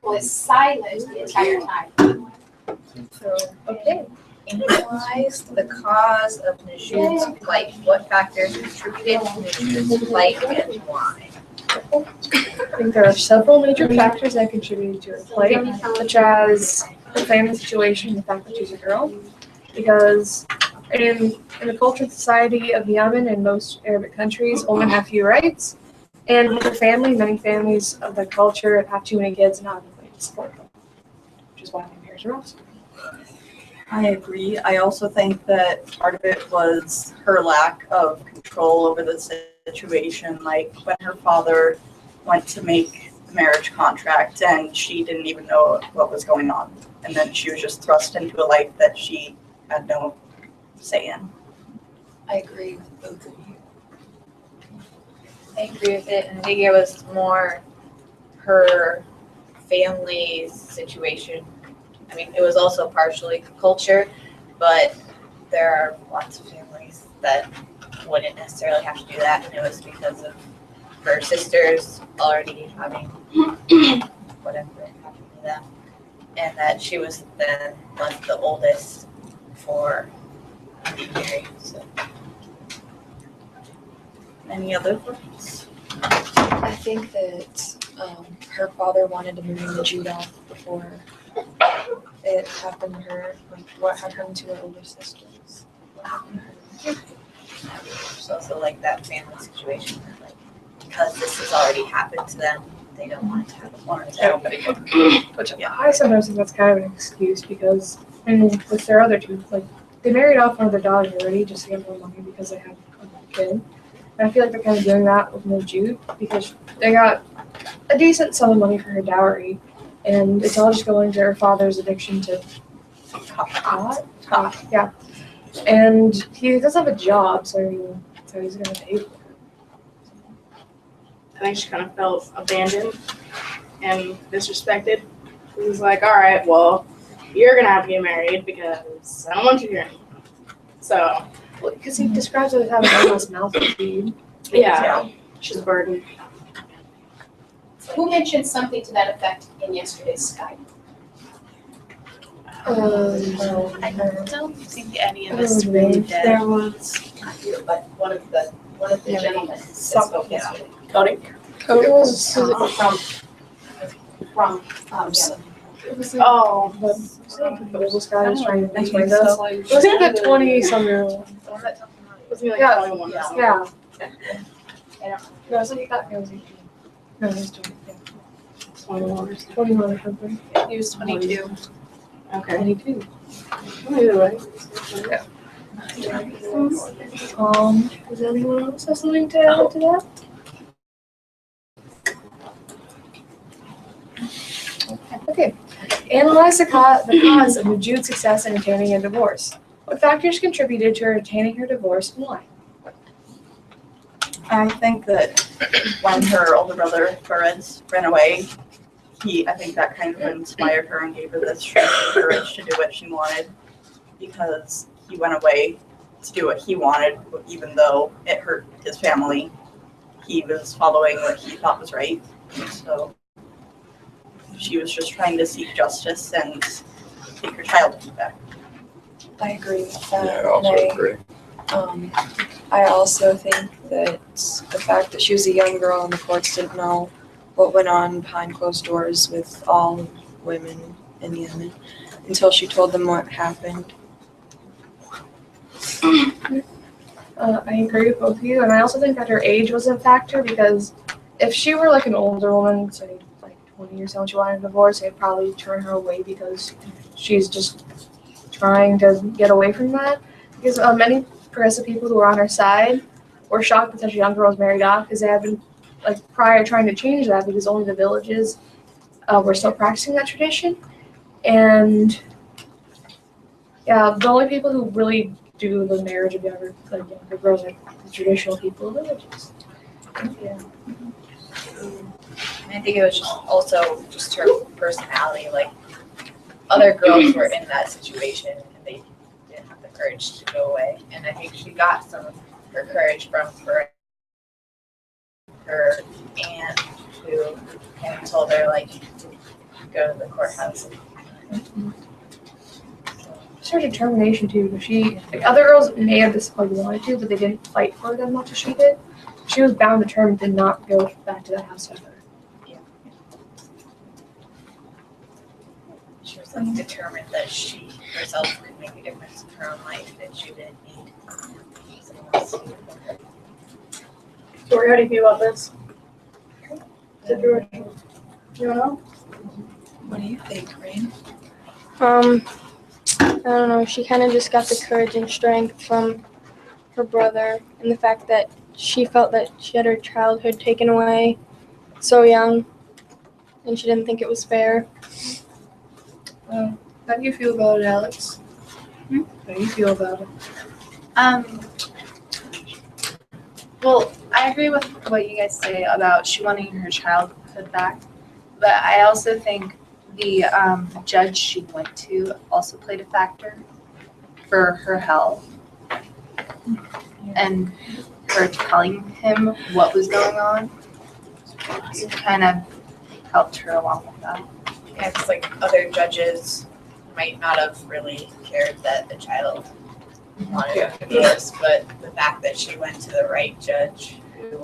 was silent the entire time. So, okay. Analyze the cause of Nujood's plight. What factors contributed to Nujood's plight and why? I think there are several major factors that contributed to her plight, such as her family situation and the fact that she's a girl. Because in the culture and society of Yemen and most Arabic countries, women have few rights. And with her family, many families of the culture have too many kids and not enough money to support them, which is why my parents are also. I agree. I also think that part of it was her lack of control over the situation. Like when her father went to make the marriage contract and she didn't even know what was going on. And then she was just thrust into a life that she had no say in. I agree with both of you. I agree with it, and I think it was more her family's situation. I mean, it was also partially culture, but there are lots of families that wouldn't necessarily have to do that, and it was because of her sisters already having whatever happened to them, and that she was then left the oldest for being married. So. Any other thoughts? I think that her father wanted to marry Nujood off before it happened to her, like what happened to her older sisters. There's also like that family situation that like because this has already happened to them, they don't want to have it. Which I sometimes think that's kind of an excuse because, with their other two, like, they married off one of their daughters already just to get more money because they had a kid. And I feel like they're kind of doing that with Nujood because they got a decent sum of money for her dowry, and it's all just going to her father's addiction to pot. Yeah. And he doesn't have a job, so he's going to pay for it. I think she kind of felt abandoned and disrespected. He was like, all right, well, you're going to have to get married because I don't want you here anymore. So, Because he describes it as having one less mouth to feed. yeah, she's burdened. Who mentioned something to that effect in yesterday's Skype? I don't think any of us really did. There was Not you, but one of the gentlemen that spoke yesterday. Cody? it was From Oh, the oldest guy was trying to I explain think us. so. It was in the 20-some-year-old one. was he like Yeah. 21 or something? Yeah. No, it was like that. It was 18. No, it was 20. Yeah. 21 or something. 21 or something. He was 22. Okay. 22. Either way. Does anyone else have something to add to that? Okay. Analyze the cause of Nujood's success in attaining a divorce. What factors contributed to her attaining her divorce and why? I think that when her older brother, Perez, ran away, I think that kind of inspired her and gave her the strength and courage to do what she wanted because he went away to do what he wanted, even though it hurt his family. He was following what he thought was right. So she was just trying to seek justice and take her child back. I agree with that. Yeah, I also and agree. I also think that the fact that she was a young girl and the courts didn't know what went on behind closed doors with all women in Yemen until she told them what happened. I agree with both of you, and I also think that her age was a factor because if she were like an older woman, say like 20 or so, and she wanted a divorce, they'd probably turn her away because she's just trying to get away from that. Because many progressive people who were on her side were shocked that such a young girl was married off because they had been like prior trying to change that because only the villages were still practicing that tradition. And yeah, the only people who really do the marriage of younger girls are the traditional people of villages. Yeah. I think it was just also just her personality. Like other girls were in that situation and they didn't have the courage to go away. And I think she got some of her courage from her aunt who kind of told her like, go to the courthouse. It's her determination too, because she, like, other girls may have just like wanted to, but they didn't fight for it as much as she did. She was bound determined to not go back to that house ever. She was like determined that she herself could make a difference in her own life, that she didn't need someone else to do it for her. Tori, how do you feel about this situation? You don't know? What do you think, Rain? I don't know. She kind of just got the courage and strength from her brother, and the fact that she felt that she had her childhood taken away so young, and she didn't think it was fair. How do you feel about it, Alex? How do you feel about it? Well, I agree with what you guys say about she wanting her childhood back, but I also think the judge she went to also played a factor for her health and her telling him what was going on. It kind of helped her along with that. Yeah, because like other judges might not have really cared that the child wanted a divorce, but the fact that she went to the right judge who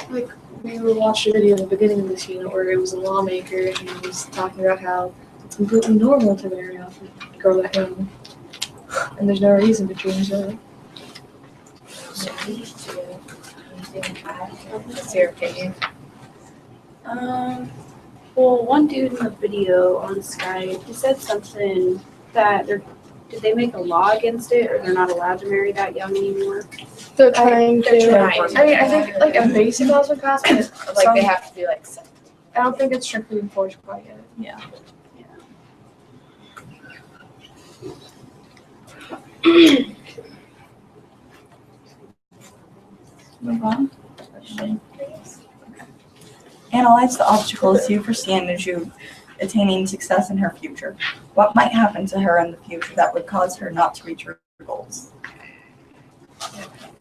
We were watching a video in the beginning of this unit where it was a lawmaker and he was talking about how it's completely normal to marry off a girl that young. And there's no reason to change that. what's your opinion? Well, one dude in the video on Skype, he said something that did they make a law against it, or they're not allowed to marry that young anymore? They're trying They're to. trying. I mean, I think like a basic laws would pass, but Like they have to be like 17. I don't think it's strictly enforced quite yet. Move on. Analyze the obstacles you foresee in Nujood attaining success in her future. What might happen to her in the future that would cause her not to reach her goals?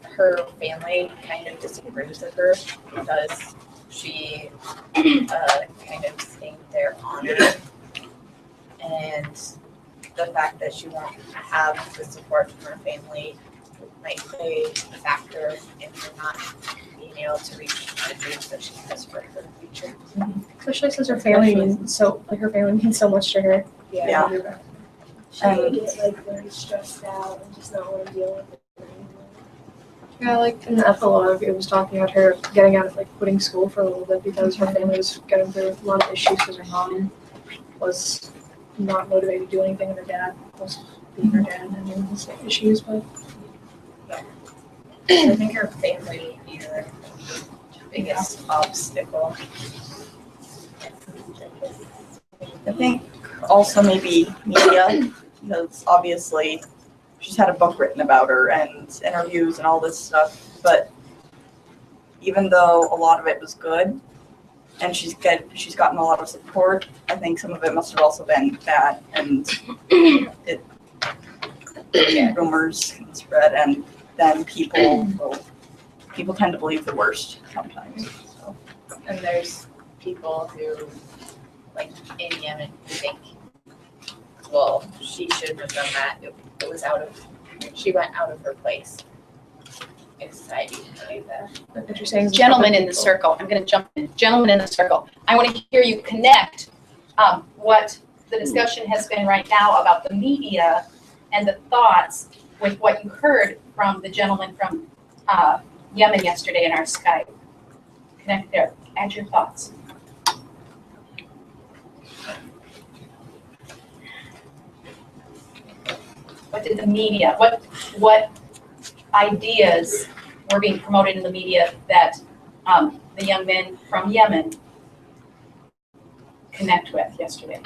Her family kind of disapproves of her because she kind of stained their honor, and the fact that she won't have the support from her family might play a factor in her not being able to reach the dreams that she has for her future. Especially since her family means so much to her. Yeah. She would get like very stressed out and just not want to deal with it anymore. Yeah, like in the epilogue, it was talking about her getting out of like quitting school for a little bit because her family was getting through a lot of issues because her mom was not motivated to do anything and her dad was being her dad and having the same issues, but I think her family would be the biggest obstacle. I think also maybe media, because obviously she's had a book written about her and interviews and all this stuff, but even though a lot of it was good and she's gotten a lot of support, I think some of it must have also been bad, and rumors can spread, and then people tend to believe the worst sometimes. So. And there's people who, like in Yemen, who think, well, she shouldn't have done that. It was she went out of her place in society to do that. like what you're saying is Gentlemen in the circle, I'm going to jump in. Gentlemen in the circle, I want to hear you connect what the discussion has been right now about the media and the thoughts with what you heard from the gentleman from Yemen yesterday in our Skype. Connect there. Add your thoughts. What did the media, what ideas were being promoted in the media that the young men from Yemen connect with yesterday?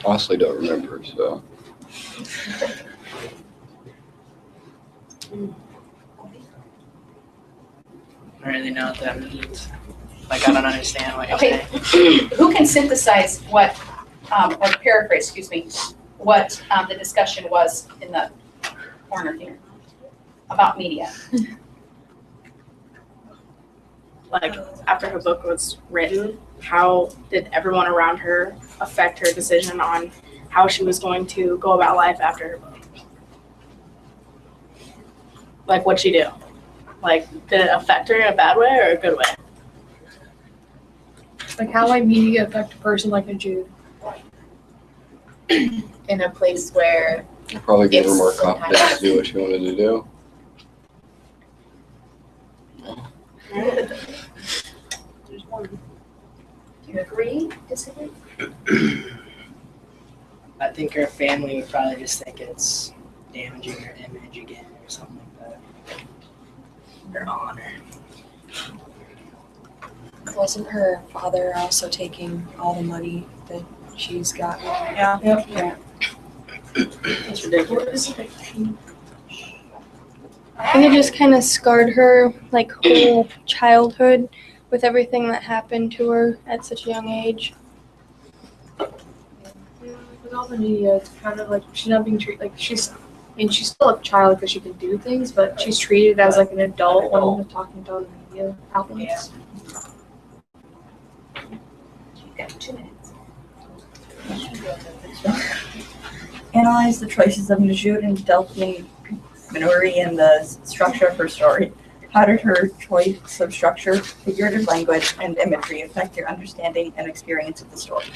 Honestly, don't remember, so. I don't really know what that means. Like, I don't understand what you're Okay, saying. who can synthesize what, or paraphrase, excuse me, what the discussion was in the corner here about media? like after her book was written, how did everyone around her affect her decision on how she was going to go about life after her book? Like, what'd she do? Like, did it affect her in a bad way or a good way? Like how might media affect a person like Nujood? In a place where It probably gave her It's more sometimes- confidence to do what she wanted to do. There's one. Do you agree, disagree? I think her family would probably just think it's damaging her image again or something like that. Her honor. Wasn't her father also taking all the money that she's gotten? Yeah. It's ridiculous. I think it just kind of scarred her, like, whole childhood with everything that happened to her at such a young age. With all the media, it's kind of like she's not being treated like she's still a child because she can do things, but she's treated as like an adult when we're talking to all the media outlets. You've got 2 minutes. Analyze the choices of Nujood and Delphine Minori in the structure of her story. How did her choice of structure, figurative language, and imagery affect your understanding and experience of the story?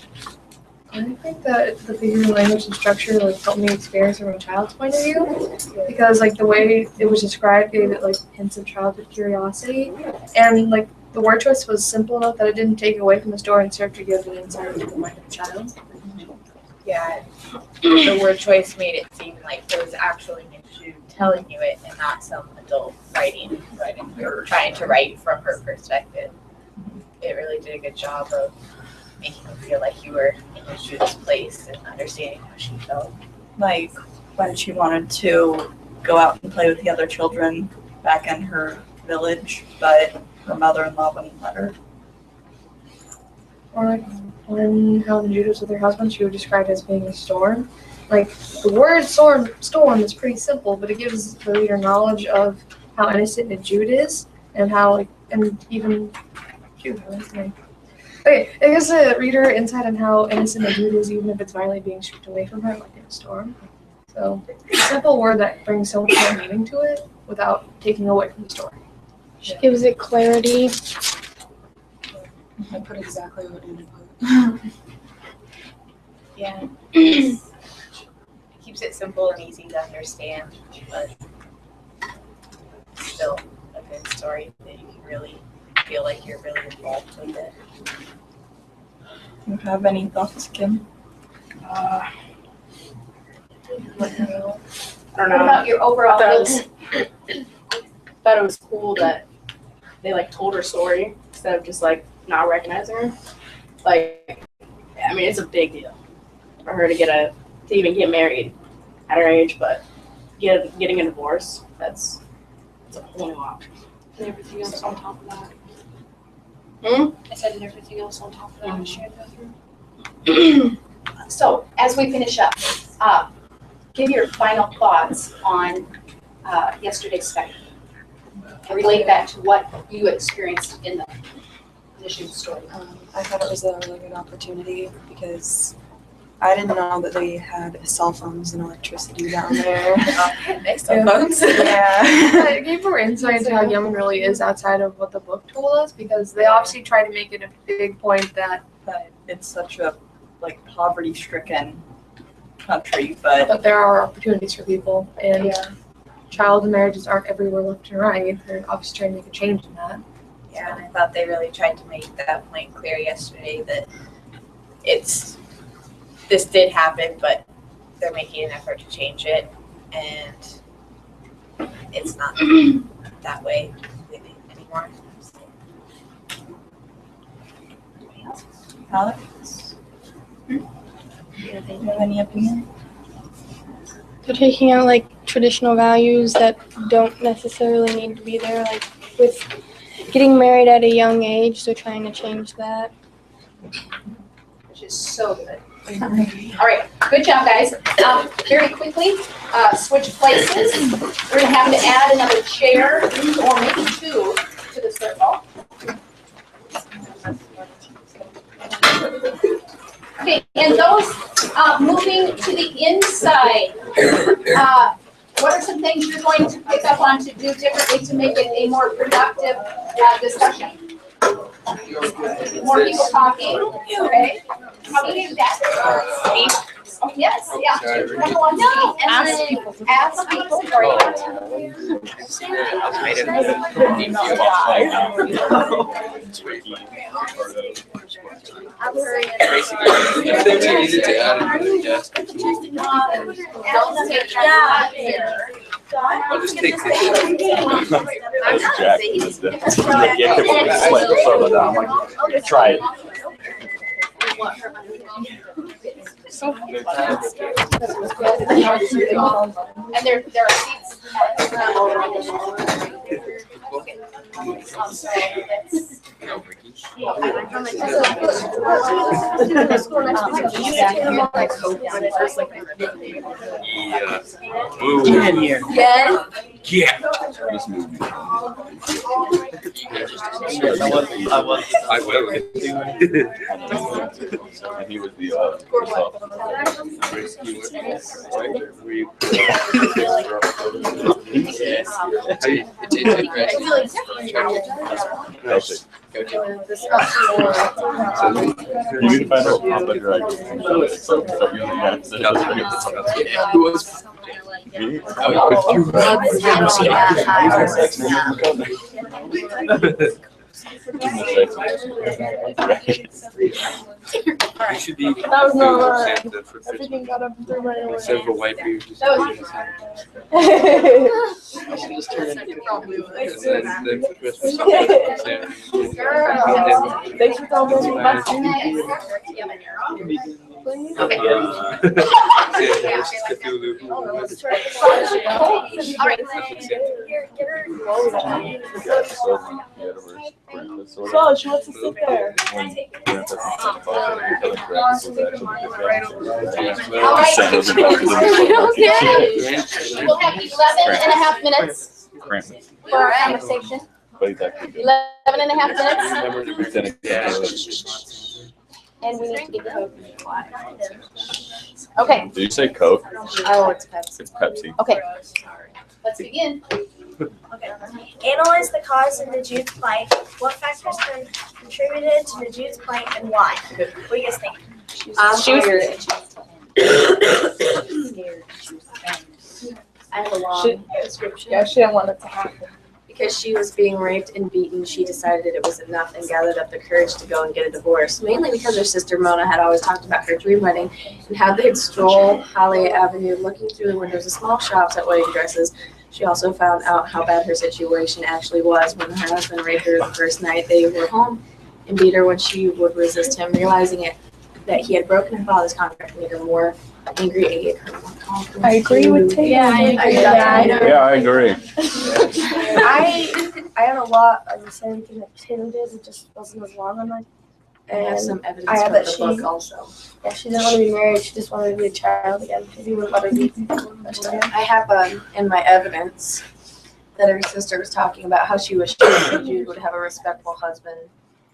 I think that the figurative language and structure like helped me experience it from a child's point of view, because like the way it was described gave it like hints of childhood curiosity, and like the word choice was simple enough that it didn't take away from the story and served to give an insight into the mind of a child. Yeah, the word choice made it seem like it was actually Nujood telling you it and not some adult writing or trying to write from her perspective. It really did a good job of making you feel like you were in Nujood's place and understanding how she felt. Like when she wanted to go out and play with the other children back in her village, but her mother-in-law wouldn't let her. Or like when how Nujood was with her husband, she would describe it as being a storm. Like the word storm is pretty simple, but it gives the reader knowledge of how innocent Nujood is and how like and even okay, it gives the reader insight on how innocent Nujood is even if it's violently being stripped away from her, like in a storm. So it's a simple word that brings so much more meaning to it without taking away from the story. She gives it clarity. I put exactly what you put. Yeah. It keeps it simple and easy to understand, but still a good story that you can really feel like you're really involved with it. Do you have any thoughts, Kim? I don't What know. about your overall That feelings? Thought it was cool that they like told her story instead of just like not recognizing her. Like, I mean, it's a big deal for her to even get married at her age, but getting a divorce, that's a whole new option. And everything else on top of that. Hmm? I said, and everything else on top of that she had to go through. So, as we finish up, give your final thoughts on yesterday's study. And relate that to what you experienced in the Nujood story. I thought it was a really good opportunity because I didn't know that they had cell phones and electricity down there. Cell phones. Yeah. It gave more insight into how Yemen really is outside of what the book told us, because they obviously try to make it a big point that But it's such a like poverty-stricken country, but there are opportunities for people, and child marriages aren't everywhere left and right. They're obviously trying to make a change in that. Yeah, and I thought they really tried to make that point clear yesterday that this did happen, but they're making an effort to change it, and it's not that way anymore. Alex, do you have any opinion? They're taking out like traditional values that don't necessarily need to be there, like with getting married at a young age, they're trying to change that. Which is so good. All right, good job, guys. Very quickly, switch places. We're gonna have to add another chair or maybe 2 to the circle. And those moving to the inside, what are some things you're going to pick up on to do differently to make it a more productive discussion? More people talking, okay? How do you do that? Oh, yes, yeah. Number one, no. Ask people for you. I'll just take this. Try it. And there are seats. Get in here. Yeah. Yeah. I will. And he was the you need to find out how better I can. Who was? You should be. That was not Santa for everything got up through my way. several white beers. Just I should just turn it into then for Christmas. Thanks for telling me about So she wants to sit there. All right. We'll have 11.5 minutes for our conversation. 11.5 minutes. And we need to get the Coke. Okay. Did you say Coke? Oh, it's Pepsi. It's Pepsi. Okay. Let's begin. Okay. Analyze the cause of Nujood's plight. What factors contributed to Nujood's plight and why? What do you guys think? She was scared. I have a long description. Yeah, she didn't want it to happen. Because she was being raped and beaten, she decided it was enough and gathered up the courage to go and get a divorce. Mainly because her sister Mona had always talked about her dream wedding and how they'd stroll Holly Avenue looking through the windows of small shops at wedding dresses. She also found out how bad her situation actually was when her husband raped her the first night they were home and beat her when she would resist him, realizing that he had broken her father's contract made her more angry and gave her more confidence. I agree with Taylor. Yeah, I agree. Yeah, I agree. I had a lot of the same thing that Taylor did. It just wasn't as long on my. I have some I evidence have from that the she- book also. Yeah, she didn't want to be married. She just wanted to be a child again. Because he would let her be. I have in my evidence that her sister was talking about how she wished Jude would have a respectful husband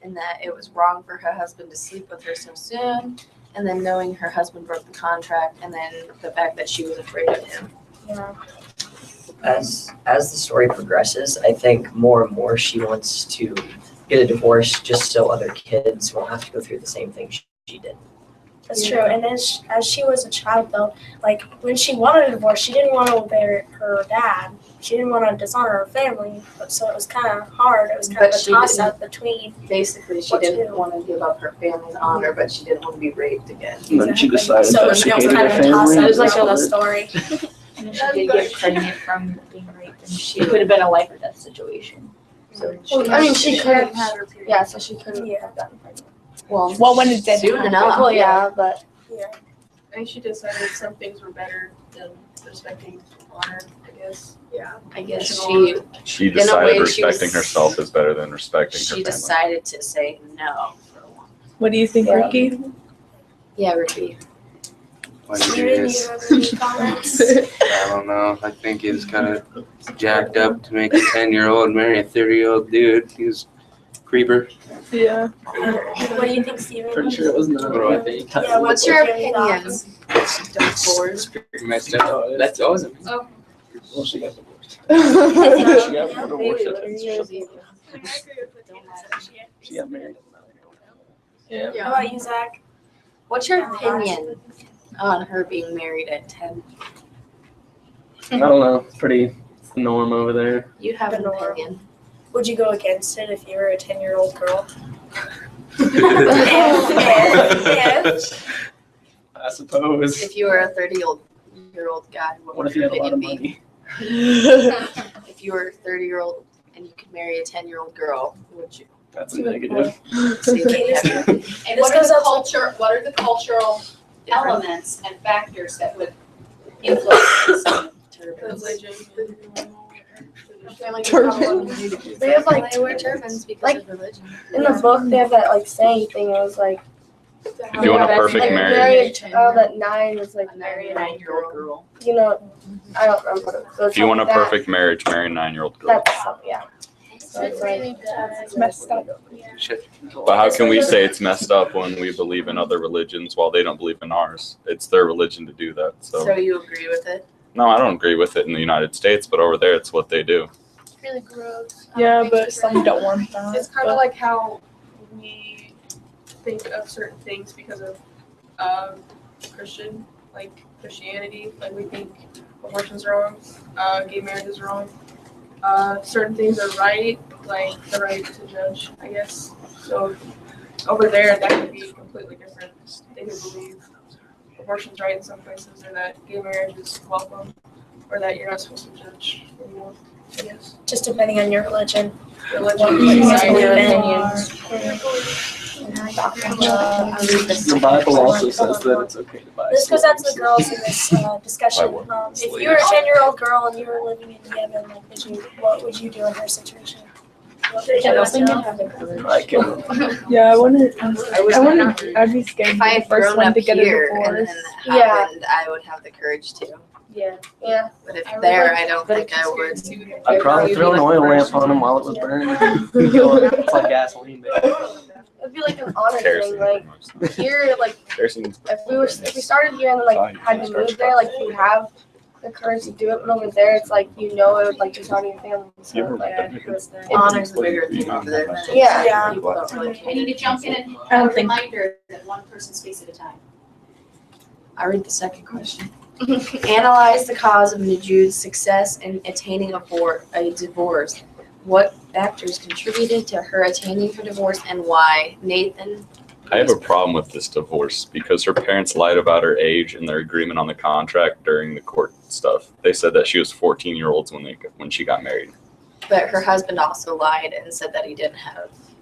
and that it was wrong for her husband to sleep with her so soon, and then knowing her husband broke the contract, and then the fact that she was afraid of him. Yeah. As the story progresses, I think more and more she wants to get a divorce just so other kids won't have to go through the same thing she did. That's true. And as she was a child, though, like when she wanted a divorce, she didn't want to obey her dad. She didn't want to dishonor her family. So it was kind of hard. It was kind But of a she toss didn't- up between. Basically, she What to didn't do? want to give up her family's honor, but she didn't want to be raped again. And then she decided So that it was she kind hated her of a toss family. up. It was like a love story. And she did get pregnant from being raped, and she could have been a life or death situation. So Well, I mean, she couldn't have her period. Yeah, so she couldn't have gotten pregnant. Well, when it did soon happen. enough. Well, yeah, but I think she decided some things were better than respecting honor, I guess. Yeah, I guess She in a way, decided she respecting was- herself is better than respecting her she family. decided to say no for a while. what do you think, Ricky? Yeah, Ricky. Steven, you have any comments? I don't know. I think it's kind of jacked up to make a 10-year-old marry a 30-year-old dude. He's Creeper. Yeah. What do you think, Steven? Pretty sure it was not. What do I think? Yeah, What's your your opinion? thoughts? Divorce. Messed up. That's awesome. Well, she got divorced. Yeah. She got divorced. She got married. Yeah. How about you, Zach? What's your opinion on her being married at 10? I don't know. It's pretty norm over there. You have an The norm. opinion. Would you go against it if you were a 10-year-old girl? I suppose. If you were a 30-year-old guy, What if you had a lot of opinion be? money? If you were a 30-year-old and you could marry a 10-year-old girl, would you? That's a negative. See, they have- And This what are goes the up what are the cultural elements and factors that would influence this? Turbans. They have like They wear turbans because like- of religion. in the book they have that like saying thing. It was like If you want a perfect like marriage, marry a child at 9 is like Marry a 9-year-old girl. you know I don't remember what it was. if you want a that, perfect marriage, marry a 9-year-old girl. That's something, yeah. So it's like it's messed up. But how can we say it's messed up when we believe in other religions while they don't believe in ours? It's their religion to do that. So So you agree with it? no, I don't agree with it in the United States, but over there, it's what they do. Really gross. Yeah, but some don't want that. It's kind of like how we think of certain things because of Christianity. Like we think abortion's wrong, gay marriage is wrong. Certain things are right, like the right to judge, I guess. So over there, that could be completely different. They could believe abortion's right in some places, or that gay marriage is welcome, or that you're not supposed to judge anyone. I guess. Just depending on your religion. Religion, The Bible also says that it's okay to buy. This goes out to the girls in this discussion. If you were a 10-year-old girl and you were living in Yemen, like, what would you do in her situation? What would you do? I can. Yeah, I wouldn't. I'd be scared If to I be had the first grown one up to get a here and divorce. then that happened, I would have the courage to. Yeah. But if there, I don't think I would. I'd probably throw an oil lamp on him while it was burning. It's like gasoline, baby. It'd be like an honor thing, Kerosene. like here, like Kerosene's- if we started here and then like had to move there, like you have the courage to do it, but over there it's like you know it would like dishonour your family. So You ever like read that? Honor's a bigger thing over there than Yeah. people don't really I need to jump in and I have don't a think- reminder that one person speaks at a time. I read the second question. Analyze the cause of Nujood's success in attaining a divorce. What factors contributed to her attaining her divorce and why? Nathan? I have a problem with this divorce because her parents lied about her age and their agreement on the contract during the court stuff. They said that she was 14-year-olds when she got married. But her husband also lied and said that he didn't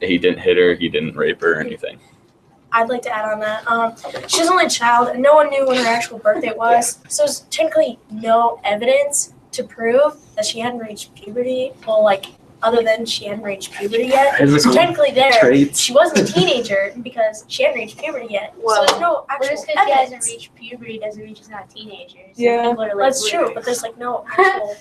He didn't hit her, he didn't rape her or anything. I'd like to add on that. She was only a child, and no one knew when her actual birthday was. So there's technically no evidence to prove that she hadn't reached puberty. Well, like, other than she hadn't reached puberty yet. So Physical technically there, traits. she wasn't a teenager because she hadn't reached puberty yet. So there's no But actual just because she hasn't evidence. reached puberty doesn't mean she's not a teenager. So Yeah. people are like, That's true, weird. but there's like no actual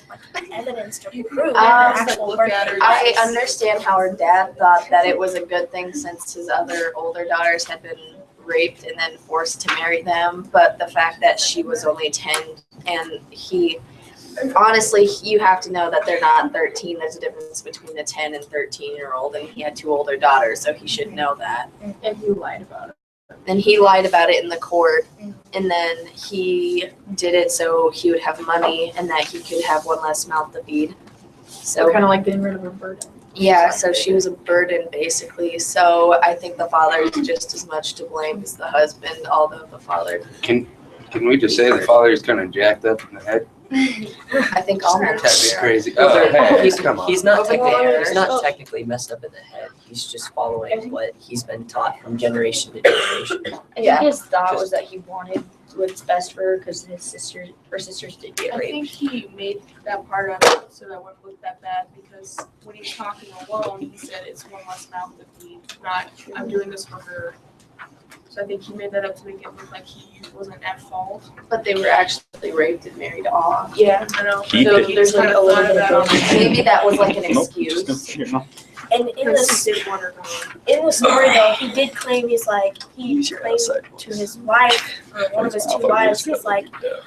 evidence to prove her Um, actual look birthday. at her. I understand how her dad thought that it was a good thing since his other older daughters had been raped and then forced to marry them, but the fact that she was only 10 and honestly, you have to know that they're not 13. There's a difference between a 10 and 13-year-old, and he had 2 older daughters, so he should know that. And he lied about it. And he lied about it in the court, and then he did it so he would have money and that he could have one less mouth to feed. So Kind of like getting rid of a burden. yeah, so she was a burden basically. So I think the father is just as much to blame as the husband, although the father, Can we just say the father is kind of jacked up in the head? I think all men That'd be crazy. Well, Oh, hey, he's, come on. he's not Over there. technically messed up in the head. He's just following what he's been taught from generation to generation. I think his thought was that he wanted what's best for her because her sisters did get I raped. think he made that part on it so that it wouldn't look that bad because when he's talking alone, he said it's one less mouth to feed, not I'm doing this for her. So I think he made that up to make it look like he wasn't at fault. but they were actually raped and married off. Yeah, I know. He So did. there's like a little bit of that on it. Maybe that was like an Nope, excuse. just gonna- And in the story though, he did claim he claimed to his wife or one of his two wives, he's like,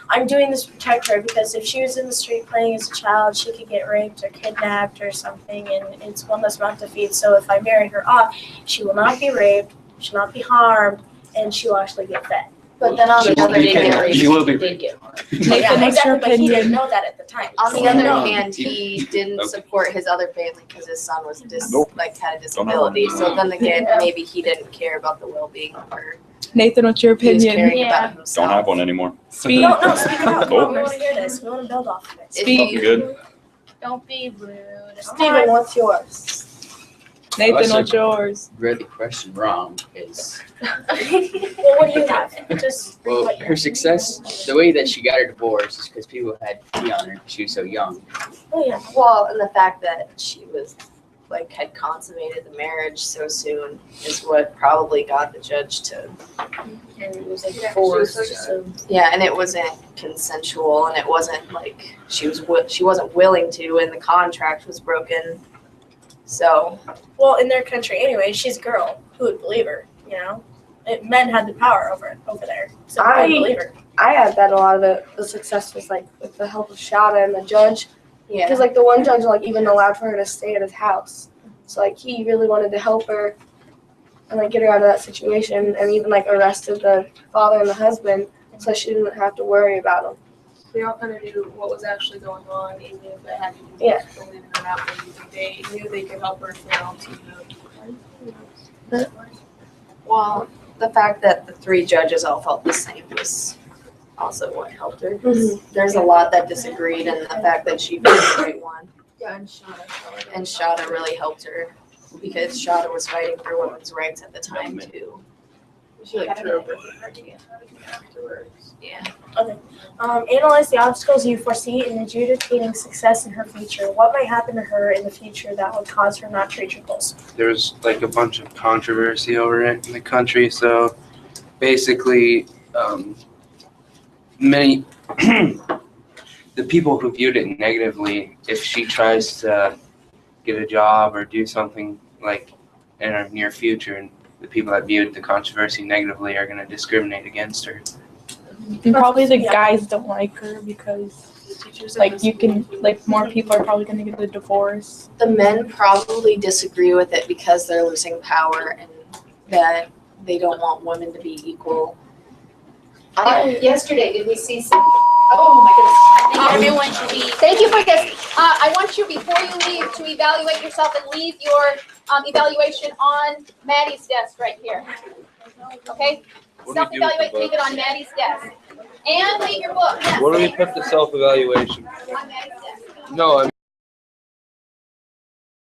I'm doing this to protect her because if she was in the street playing as a child, she could get raped or kidnapped or something, and it's one less mouth to feed. So if I marry her off, she will not be raped, she'll not be harmed, and she'll actually get fed. But then on the other hand, She will be. Did get harmed. Yeah, exactly, but he didn't know that at the time. On the So other no. hand, he didn't support his other family because his son was Nope. had a disability. So then again, maybe he didn't care about the well-being of her. Nathan, what's your He was opinion? caring about himself. Don't have one anymore. Speak. No, speak it out. Nope. We want to hear this. We want to build off of it. Speak. Good. Don't be rude. Steven, what's yours? Nathan, Also- what's yours? Read the question wrong is Well, what do you have? Just well, what you her success, the way that she got her divorce is because people had pity on her because she was so young. Oh yeah. Well, and the fact that she was had consummated the marriage so soon is what probably got the judge to. And it was forced. so. Yeah, and it wasn't consensual, and it wasn't she wasn't willing to, and the contract was broken. So. Well, in their country anyway, she's a girl. Who would believe her? You know, men had the power over there. So who would believe her? I had that a lot of the success was with the help of Shada and the judge. Yeah. Because the one judge even allowed for her to stay at his house. So he really wanted to help her and get her out of that situation, and even arrested the father and the husband so she didn't have to worry about him. They all kind of knew what was actually going on, even if they had to do believing her not believing. They knew they could help her if they all teamed up. Well, the fact that the three judges all felt the same was also what helped her. There's a lot that disagreed, and the fact that she was the right one. Yeah, And Shada really helped her because Shada was fighting for women's rights at the time too. She threw a party afterwards. Yeah. Okay. Analyze the obstacles you foresee in adjudicating success in her future. What might happen to her in the future that would cause her not to reach her goals? There's a bunch of controversy over it in the country. So basically, many the people who viewed it negatively, if she tries to get a job or do something in her near future, and the people that viewed the controversy negatively are going to discriminate against her. And probably the guys don't like her because more people are probably going to get a divorce. The men probably disagree with it because they're losing power and that they don't want women to be equal. Yesterday, did we see some? Oh my goodness. Everyone should be. Thank you for this. I want you, before you leave, to evaluate yourself and leave your evaluation on Maddie's desk right here. Okay? Self-evaluate, leave it on Maddie's desk. And leave your book. Yes. Where do we put the self-evaluation? On Maddie's desk. No,